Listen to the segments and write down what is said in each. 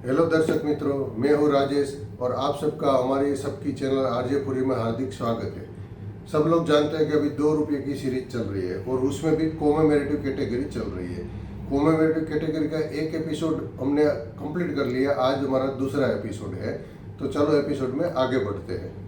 Hello दर्शक मित्रों, मैं हूं राजेश और आप सबका हमारे सबकी चैनल आरजेपुरी में हार्दिक स्वागत है। सब लोग जानते हैं कि अभी 2 रुपये की सीरीज चल रही है और उसमें भी कॉमेमोरेटिव कैटेगरी चल रही है। कॉमेमोरेटिव कैटेगरी का एक एपिसोड हमने कंप्लीट कर लिया, आज हमारा दूसरा एपिसोड है। तो चलो एपिसोड में आगे बढ़ते हैं।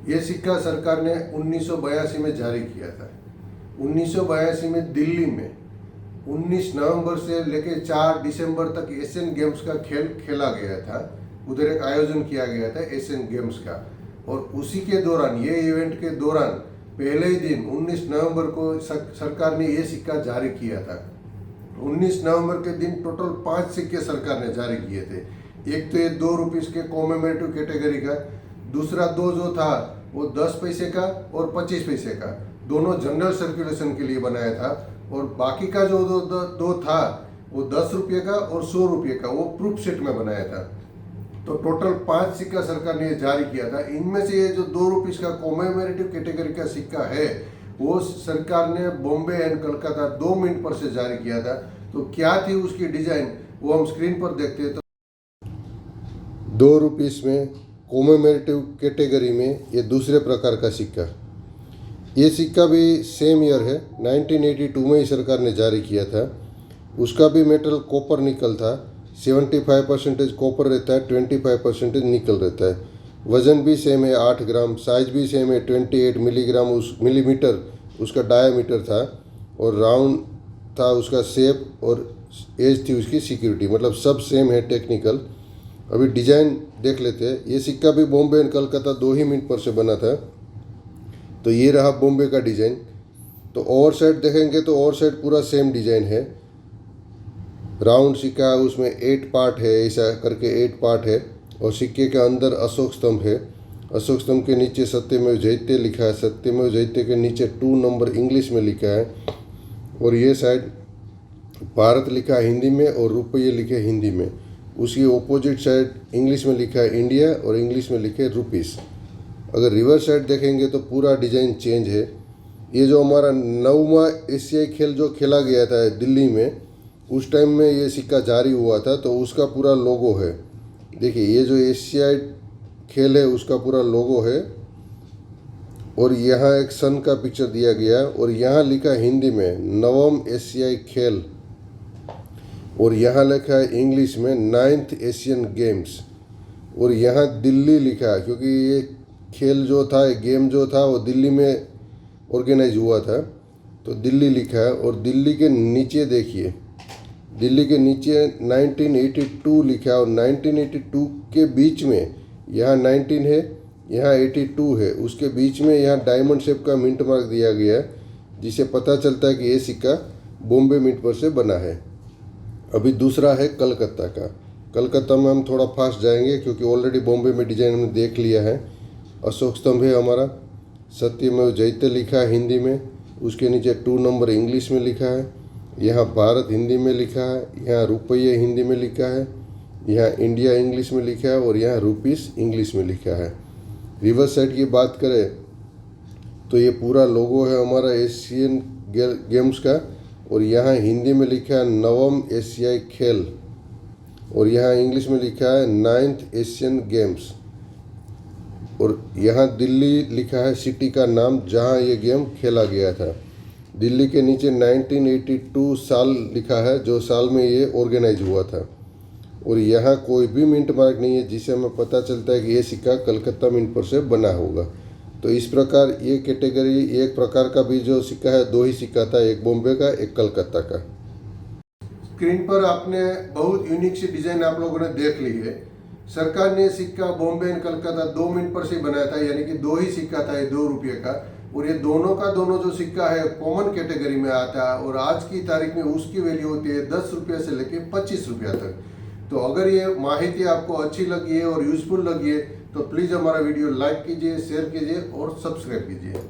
ये सिक्का सरकार ने 1982 में जारी किया था। 1982 में दिल्ली में 19 नवंबर से लेकर 4 दिसंबर तक एशियन गेम्स का खेल खेला गया था। उधर एक आयोजन किया गया था एशियन गेम्स का, और उसी के दौरान, ये इवेंट के दौरान पहले ही दिन 19 नवंबर को सरकार ने ये सिक्का जारी किया था। 19 नवंबर के दिन टोटल 5 सिक्के सरकार ने जारी किए थे। एक तो ये 2 रुपीस के कॉमेमोरेटिव कैटेगरी का, दूसरा 2 जो था वो 10 पैसे का और 25 पैसे का, दोनों जनरल सर्कुलेशन के लिए बनाया था। और बाकी का जो दो था वो 10 रुपये का और 100 रुपये का, वो प्रूफ सेट में बनाया था। तो टोटल 5 सिक्का सरकार ने जारी किया था। इनमें से ये जो 2 रुपीस का कॉमेमोरेटिव कैटेगरी का सिक्का है वो सरकार ने बॉम्बे एंड कलकत्ता 2 मिनट पर से जारी किया था। तो क्या थी उसकी डिजाइन, वो हम स्क्रीन पर देखते हैं। तो 2 रुपीस में कॉमेमोरेटिव कैटेगरी में ये दूसरे प्रकार का सिक्का, ये सिक्का भी सेम ईयर है, 1982 में ही सरकार ने जारी किया था। उसका भी मेटल कॉपर निकल था। 75% कॉपर रहता है, 25% निकल रहता है। वज़न भी सेम है 8 ग्राम, साइज भी सेम है 28 मिलीमीटर उसका डायामीटर था, और राउंड था उसका शेप, और एज थी उसकी सिक्योरिटी, मतलब सब सेम है टेक्निकल। अभी डिज़ाइन देख लेते हैं। ये सिक्का भी Bombay and Calcutta 2 he minute पर से बना था। तो ये रहा बॉम्बे का डिज़ाइन। तो ओवर साइड देखेंगे तो ओवर साइड पूरा सेम डिज़ाइन है। राउंड सिक्का, उसमें 8 पार्ट है, ऐसा करके 8 पार्ट है। और सिक्के के अंदर अशोक स्तंभ है। अशोक स्तंभ के नीचे सत्यमेव जयते लिखा है। सत्यमेव जयते के नीचे 2 नंबर इंग्लिश में लिखा है। और ये साइड भारत लिखा है हिंदी में और रुपये लिखे हिंदी में। उसकी ऑपोजिट साइड इंग्लिश में लिखा है इंडिया और इंग्लिश में लिखे रुपीस। अगर रिवर्स साइड देखेंगे तो पूरा डिज़ाइन चेंज है। ये जो हमारा 9वां एशियाई खेल जो खेला गया था दिल्ली में, उस टाइम में ये सिक्का जारी हुआ था, तो उसका पूरा लोगो है। देखिए, ये जो एशियाई खेल है उसका पूरा लोगो है, और यहाँ एक सन का पिक्चर दिया गया, और यहाँ लिखा हिंदी में 9वां एशियाई खेल, और यहाँ लिखा है इंग्लिश में 9th एशियन गेम्स, और यहाँ दिल्ली लिखा है, क्योंकि ये खेल जो था, गेम जो था वो दिल्ली में ऑर्गेनाइज हुआ था, तो दिल्ली लिखा है। और दिल्ली के नीचे देखिए, दिल्ली के नीचे 1982 लिखा है, और 1982 के बीच में यहाँ 19 है, यहाँ 82 है, उसके बीच में यहाँ डायमंड शेप का मिंट मार्क दिया गया है, जिसे पता चलता है कि ये सिक्का बॉम्बे मिंट पर से बना है। अभी दूसरा है कलकत्ता का। कलकत्ता में हम थोड़ा फास्ट जाएंगे, क्योंकि ऑलरेडी बॉम्बे में डिज़ाइन हमने देख लिया है। अशोक स्तंभ है हमारा, सत्यमेव जयते लिखा है हिंदी में, उसके नीचे 2 नंबर इंग्लिश में लिखा है, यहाँ भारत हिंदी में लिखा है, यहाँ रुपये हिंदी में लिखा है, यहाँ इंडिया इंग्लिश में लिखा है, और यहाँ रुपीस इंग्लिश में लिखा है। रिवर्स साइड की बात करें तो ये पूरा लोगो है हमारा एशियन गेम्स का, और यहाँ हिंदी में लिखा है 9वां एशियाई खेल, और यहाँ इंग्लिश में लिखा है 9th एशियन गेम्स, और यहाँ दिल्ली लिखा है सिटी का नाम जहाँ ये गेम खेला गया था। दिल्ली के नीचे 1982 साल लिखा है, जो साल में ये ऑर्गेनाइज हुआ था, और यहाँ कोई भी मिंट मार्क नहीं है, जिससे हमें पता चलता है कि ये सिक्का कलकत्ता मिंट पर से बना होगा। तो इस प्रकार ये कैटेगरी, एक प्रकार का भी जो सिक्का है, 2 ही सिक्का था, एक बॉम्बे का, एक कलकत्ता का। स्क्रीन पर आपने बहुत यूनिक सी डिजाइन आप लोगों ने देख ली है। सरकार ने सिक्का बॉम्बे एंड कलकत्ता 2 मिनट पर से बनाया था, यानी कि 2 ही सिक्का था, ये 2 रुपये का। और ये दोनों का दोनों जो सिक्का है कॉमन कैटेगरी में आता है, और आज की तारीख में उसकी वैल्यू होती है 10 रुपये से लेकर 25 रुपया तक। तो अगर ये माहिती आपको अच्छी लगी है और यूजफुल लगी है तो प्लीज़ हमारा वीडियो लाइक कीजिए, शेयर कीजिए और सब्सक्राइब कीजिए।